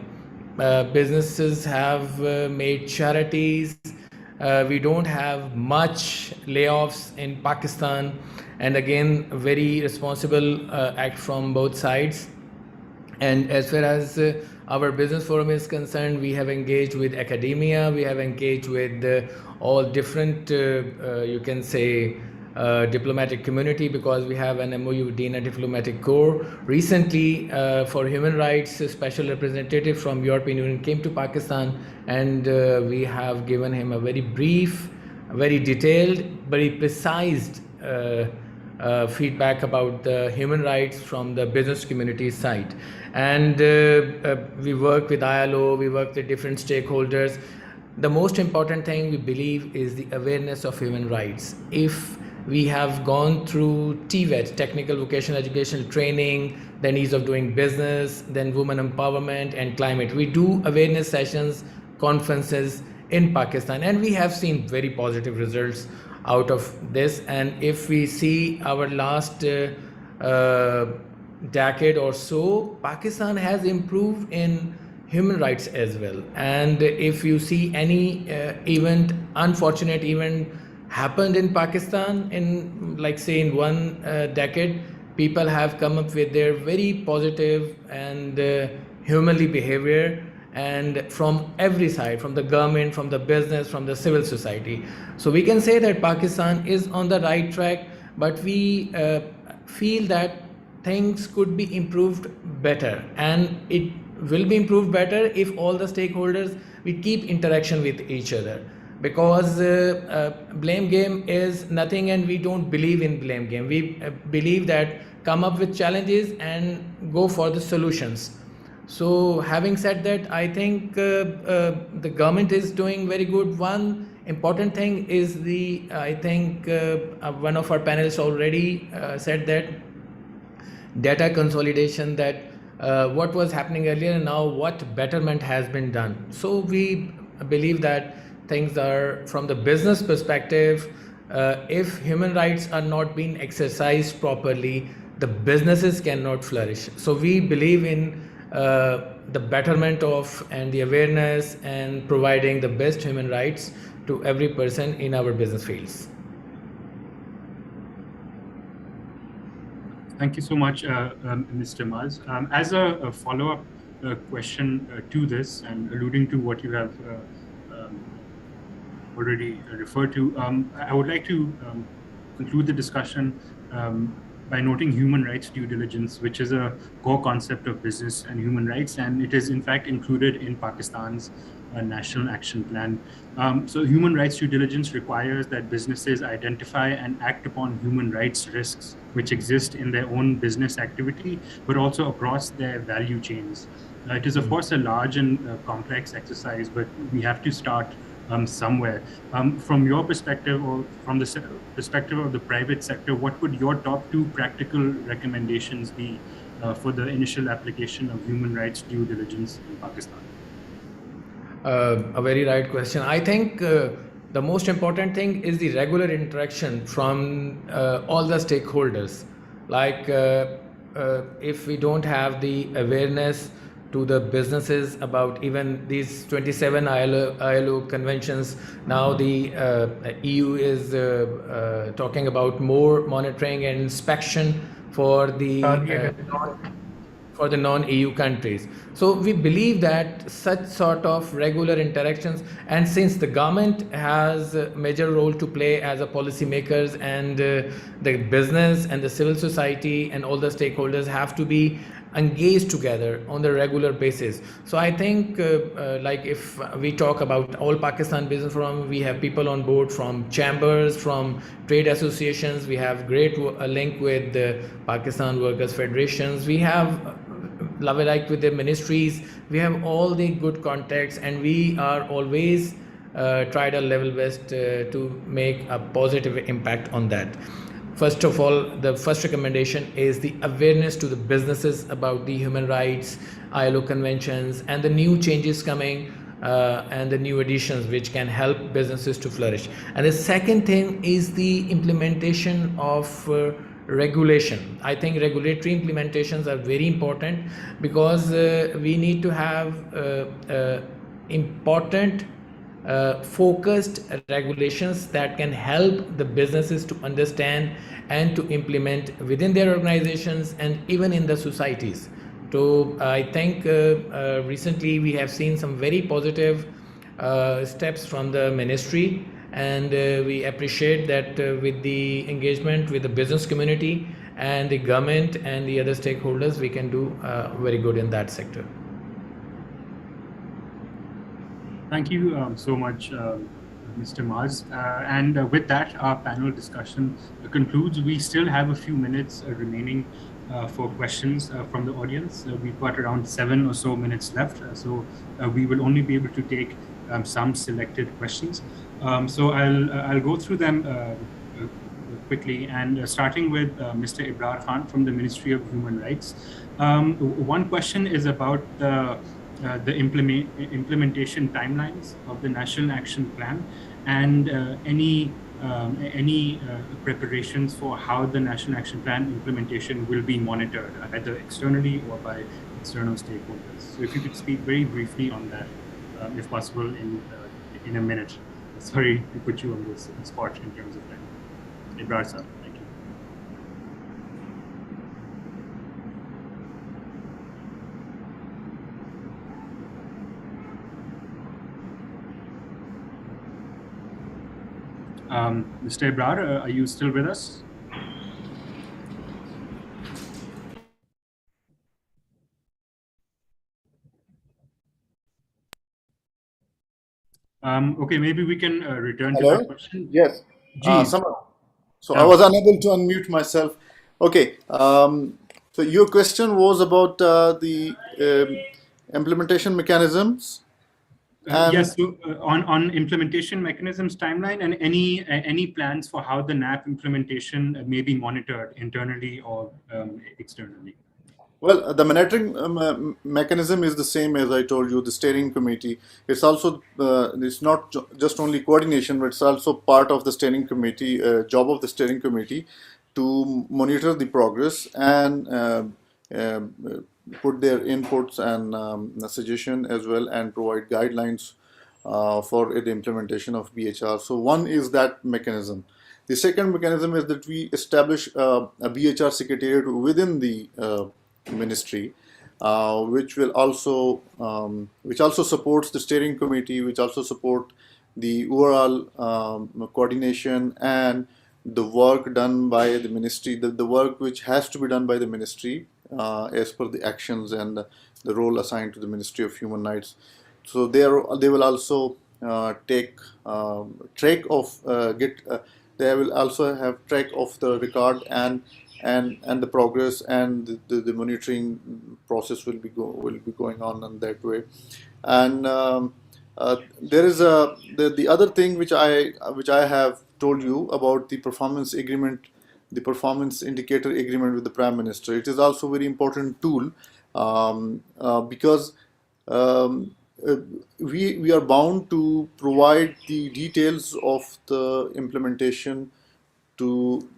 businesses have made charities. We don't have much layoffs in Pakistan, and again very responsible act from both sides. And as far as our business forum is concerned, we have engaged with academia, we have engaged with all different you can say diplomatic community, because we have an MOU with DINA Diplomatic Corps. Recently, for human rights, a special representative from European Union came to Pakistan, and we have given him a very brief, very detailed, very precise feedback about the human rights from the business community side. And we work with ILO, we work with different stakeholders. The most important thing we believe is the awareness of human rights. If we have gone through TVET, Technical Vocational Educational Training, then ease of doing business, then women empowerment and climate. We do awareness sessions, conferences in Pakistan, and we have seen very positive results out of this. And if we see our last decade or so, Pakistan has improved in human rights as well. And if you see any event, unfortunate event happened in Pakistan in, like say, in one decade, people have come up with their very positive and humanly behavior, and from every side, from the government, from the business, from the civil society. So we can say that Pakistan is on the right track, but we feel that things could be improved better, and it will be improved better if all the stakeholders we keep interaction with each other, because blame game is nothing, and we don't believe in blame game. We believe that come up with challenges and go for the solutions. So having said that, I think the government is doing very good. One important thing is I think one of our panelists already said that data consolidation, that what was happening earlier and now what betterment has been done. So we believe that things are, from the business perspective, if human rights are not being exercised properly, the businesses cannot flourish. So we believe in the betterment of and the awareness and providing the best human rights to every person in our business fields. Thank you so much, Mr. Maz. As a follow-up question to this, and alluding to what you have already referred to, I would like to conclude the discussion by noting human rights due diligence, which is a core concept of business and human rights, and it is in fact included in Pakistan's National Action Plan. So human rights due diligence requires that businesses identify and act upon human rights risks which exist in their own business activity, but also across their value chains. It is of course a large and complex exercise, but we have to start somewhere. From your perspective, or from the perspective of the private sector, what would your top 2 practical recommendations be for the initial application of human rights due diligence in Pakistan? A very right question. I think the most important thing is the regular interaction from all the stakeholders. Like if we don't have the awareness to the businesses about even these 27 ILO conventions, now the EU is talking about more monitoring and inspection for the non-EU countries. So we believe that such sort of regular interactions, and since the government has a major role to play as a policymakers, and the business and the civil society and all the stakeholders have to be engaged together on the regular basis. So I think like if we talk about All Pakistan Business Forum, we have people on board from chambers, from trade associations, we have great link with the Pakistan Workers Federations, we have like with the ministries, we have all the good contacts, and we are always tried our level best to make a positive impact on that. First of all, the first recommendation is the awareness to the businesses about the human rights, ILO conventions, and the new changes coming and the new additions which can help businesses to flourish. And the second thing is the implementation of regulation. I think regulatory implementations are very important, because we need to have important focused regulations that can help the businesses to understand and to implement within their organizations and even in the societies. So I think recently we have seen some very positive steps from the ministry, and we appreciate that with the engagement with the business community and the government and the other stakeholders, we can do very good in that sector. Thank you so much, Mr. Maz. And with that, our panel discussion concludes. We still have a few minutes remaining for questions from the audience. We've got around 7 or so minutes left, so we will only be able to take some selected questions. So I'll go through them quickly, and starting with Mr. Ibrar Khan from the Ministry of Human Rights. One question is about the implementation timelines of the National Action Plan, and any preparations for how the National Action Plan implementation will be monitored, either externally or by external stakeholders. So if you could speak very briefly on that, if possible, in a minute. Sorry to put you on this spot in terms of time. Ibrar sir, thank you. Mr. Ibrar, are you still with us? Okay, maybe we can return to Hello? that question. Yes. Ji, So I was unable to unmute myself. Okay. So your question was about the implementation mechanisms and yes, so on implementation mechanisms timeline and any plans for how the NAP implementation may be monitored internally or externally. well, the monitoring mechanism is the same as I told you, the steering committee. It's also, it's not just only coordination, but it's also part of the steering committee, job of the steering committee to monitor the progress and put their inputs and suggestion as well and provide guidelines for the implementation of BHR. So one is that mechanism. The second mechanism is that we establish a BHR secretariat within the ministry, which also supports the steering committee, which also support the overall coordination and the work done by the ministry, the work which has to be done by the ministry as per the actions and the role assigned to the Ministry of Human Rights. So they will also take track of they will also have track of the record and the progress and the monitoring process will be going on in that way. And there is the other thing which I have told you about the performance agreement, the performance indicator agreement with the Prime Minister. It is also a very important tool because we are bound to provide the details of the implementation to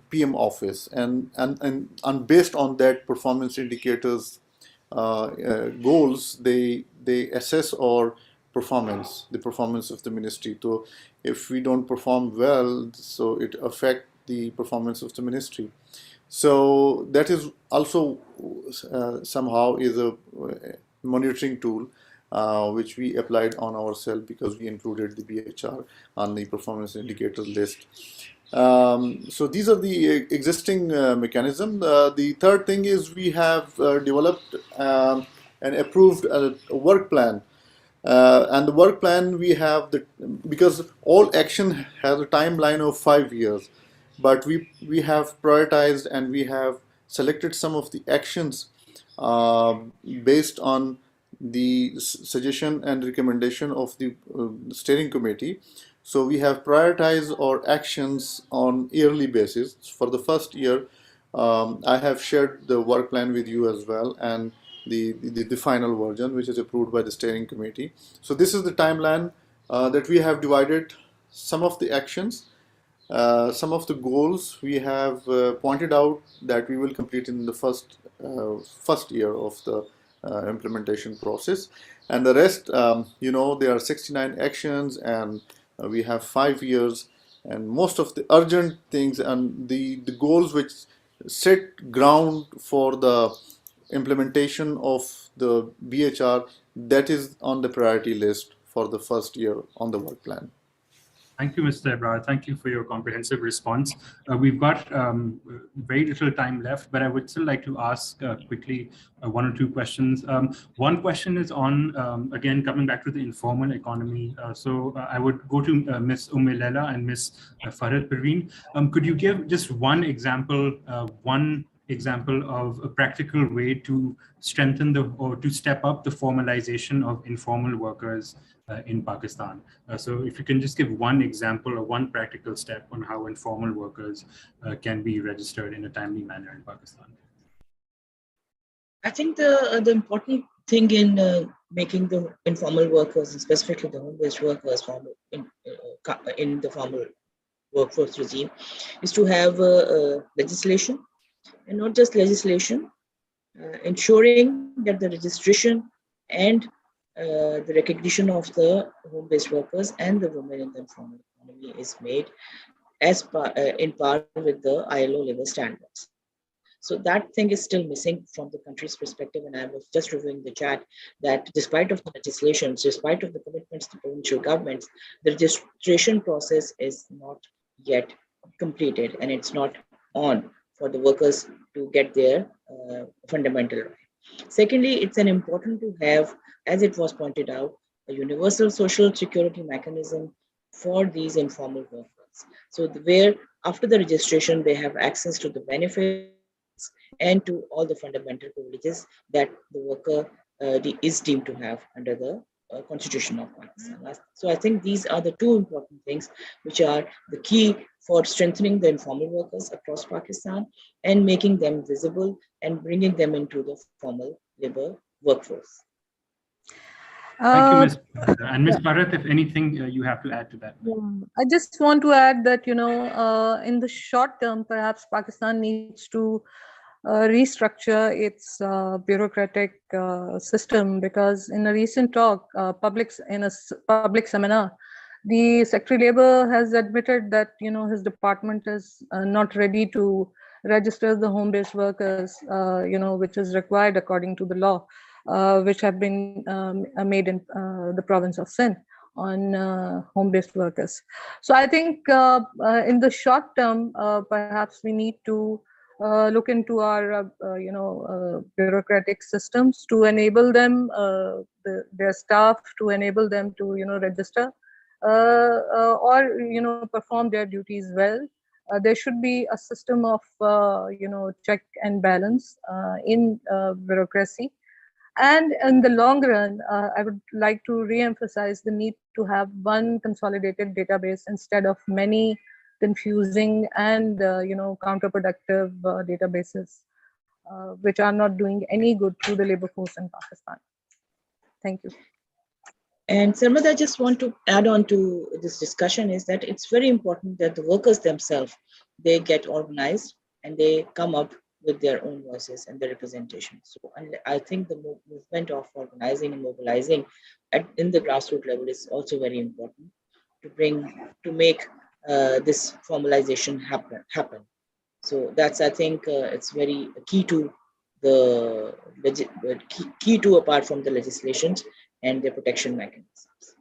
PM office and based on that performance indicators goals, they assess our performance, the performance of the ministry. So if we don't perform well, so it affect the performance of the ministry. So that is also somehow is a monitoring tool which we applied on ourselves because we included the BHR on the performance indicator list. So these are the existing mechanism. The third thing is we have developed and approved a work plan. And the work plan we have because all action has a timeline of 5 years, but we have prioritized and we have selected some of the actions based on the suggestion and recommendation of the steering committee. So we have prioritized our actions on yearly basis. For the first year, I have shared the work plan with you as well, and the final version, which is approved by the steering committee. So this is the timeline that we have divided some of the actions, some of the goals we have pointed out that we will complete in the first year of the implementation process, and the rest, there are 69 actions, and we have 5 years, and most of the urgent things and the goals which set ground for the implementation of the BHR, that is on the priority list for the first year on the work plan. Thank you, Mr. Ebrar. Thank you for your comprehensive response. We've got very little time left, but I would still like to ask quickly one or two questions. One question is on, again, coming back to the informal economy. So I would go to Ms. Lela and Ms. Farhad Parveen. Could you give just one example of a practical way to strengthen or to step up the formalization of informal workers in Pakistan? So if you can just give one example or one practical step on how informal workers can be registered in a timely manner in Pakistan. I think the important thing in making the informal workers, and specifically the home-based workers, in the formal workforce regime, is to have legislation, and not just legislation, ensuring that the registration and the recognition of the home-based workers and the women in the informal economy is made in par with the ILO labor standards. So that thing is still missing from the country's perspective. And I was just reviewing the chat that despite of the legislation, despite of the commitments to provincial governments, the registration process is not yet completed, and it's not on for the workers to get their fundamental right. Secondly, it's an important to have, as it was pointed out, a universal social security mechanism for these informal workers. So where after the registration, they have access to the benefits and to all the fundamental privileges that the worker is deemed to have under the Constitution of Pakistan. So I think these are the two important things which are the key for strengthening the informal workers across Pakistan and making them visible and bringing them into the formal labor workforce. Thank you, Ms. Bharat. And Ms. Bharat, if anything you have to add to that. I just want to add that, in the short term, perhaps Pakistan needs to restructure its bureaucratic system, because in a recent talk, in a public seminar, the Secretary Labor has admitted that his department is not ready to register the home-based workers, which is required according to the law, which have been made in the province of Sindh on home-based workers. So I think in the short term, perhaps we need to look into our bureaucratic systems to enable them, their staff, to enable them to register or perform their duties well. There should be a system of check and balance in bureaucracy. And in the long run, I would like to re-emphasize the need to have one consolidated database instead of many confusing and counterproductive databases, which are not doing any good to the labor force in Pakistan. Thank you. And Sarmad, I just want to add on to this discussion is that it's very important that the workers themselves, they get organized and they come up with their own voices and their representation. So I think the movement of organizing and mobilizing in the grassroots level is also very important to make this formalization happen. So that's, I think, it's very key to key to apart from the legislations and their protection mechanisms.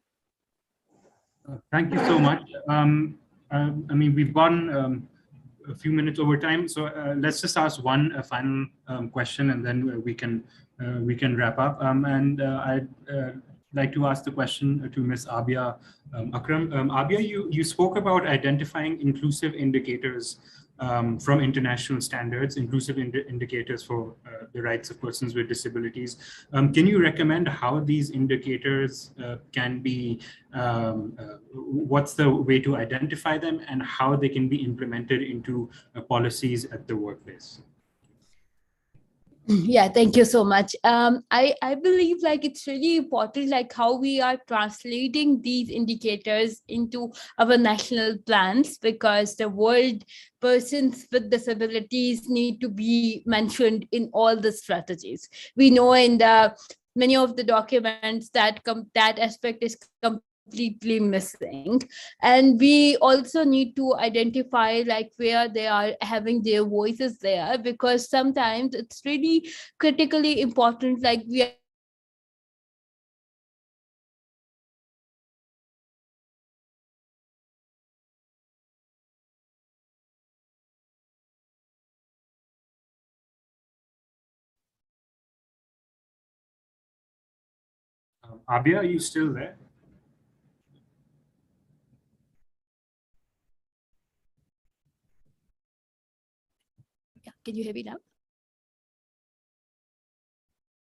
Thank you so much. I mean, we've gone a few minutes over time, so let's just ask one final question, and then we can wrap up. I'd like to ask the question to Ms. Abia Akram. Abia, you spoke about identifying inclusive indicators from international standards, inclusive indicators for the rights of persons with disabilities. Can you recommend how these indicators can be, what's the way to identify them and how they can be implemented into policies at the workplace? Yeah, thank you so much. I believe like it's really important like how we are translating these indicators into our national plans, because the word persons with disabilities need to be mentioned in all the strategies. We know in the many of the documents that that aspect is completely missing, and we also need to identify like where they are having their voices there, because sometimes it's really critically important, like we are Abia, are you still there? Yeah, can you hear me now?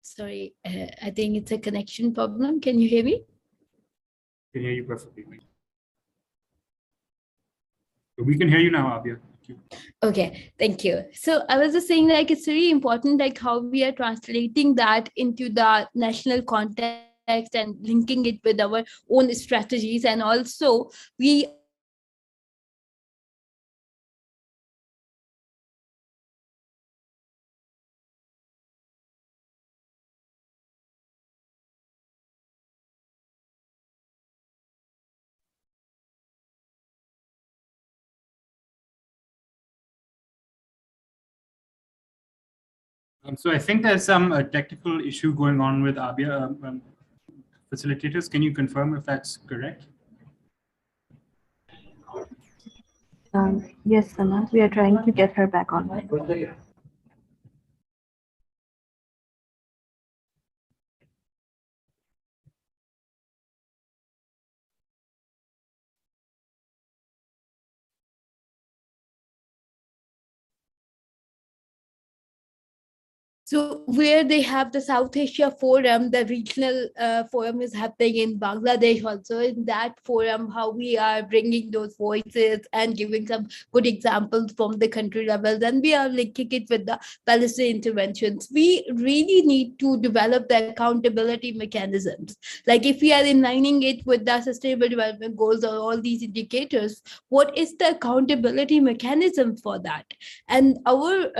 Sorry, I think it's a connection problem. Can you hear me? Can hear you perfectly. We can hear you now, Abia. Thank you. Okay, thank you. So I was just saying like it's really important like how we are translating that into the national context and linking it with our own strategies, and also we So I think there's some technical issue going on with Abia. Facilitators, can you confirm if that's correct? Yes, Sana, we are trying to get her back online. So where they have the South Asia Forum, the regional forum is happening in Bangladesh also. In that forum, how we are bringing those voices and giving some good examples from the country level. Then we are linking it with the policy interventions. We really need to develop the accountability mechanisms. Like if we are aligning it with the Sustainable Development Goals or all these indicators, what is the accountability mechanism for that? And our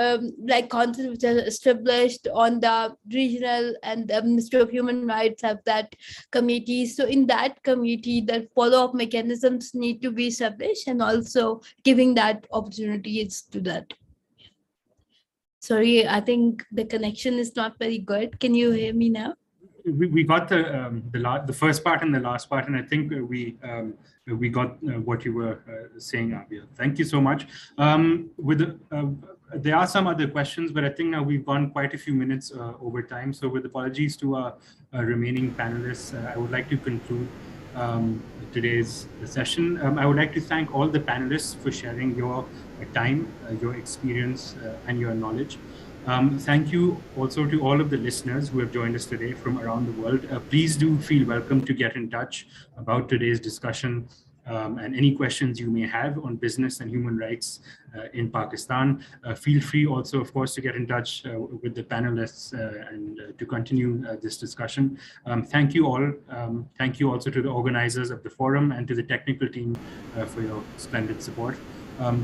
like concept which are established on the regional and the Ministry of Human Rights have that committee. So in that committee, the follow-up mechanisms need to be established and also giving that opportunities to that. Sorry, I think the connection is not very good. Can you hear me now? We got the first part and the last part, and I think we got what you were saying, Abia. Thank you so much. There are some other questions, but I think now we've gone quite a few minutes over time. So with apologies to our remaining panelists, I would like to conclude today's session. I would like to thank all the panelists for sharing your time, your experience, and your knowledge. Thank you also to all of the listeners who have joined us today from around the world. Please do feel welcome to get in touch about today's discussion and any questions you may have on business and human rights in Pakistan. Feel free also, of course, to get in touch with the panelists and to continue this discussion. Thank you all. Thank you also to the organizers of the forum and to the technical team for your splendid support.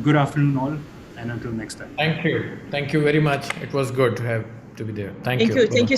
Good afternoon all, and until next time. Thank you. Thank you very much. It was good to be there. Thank you. Thank you.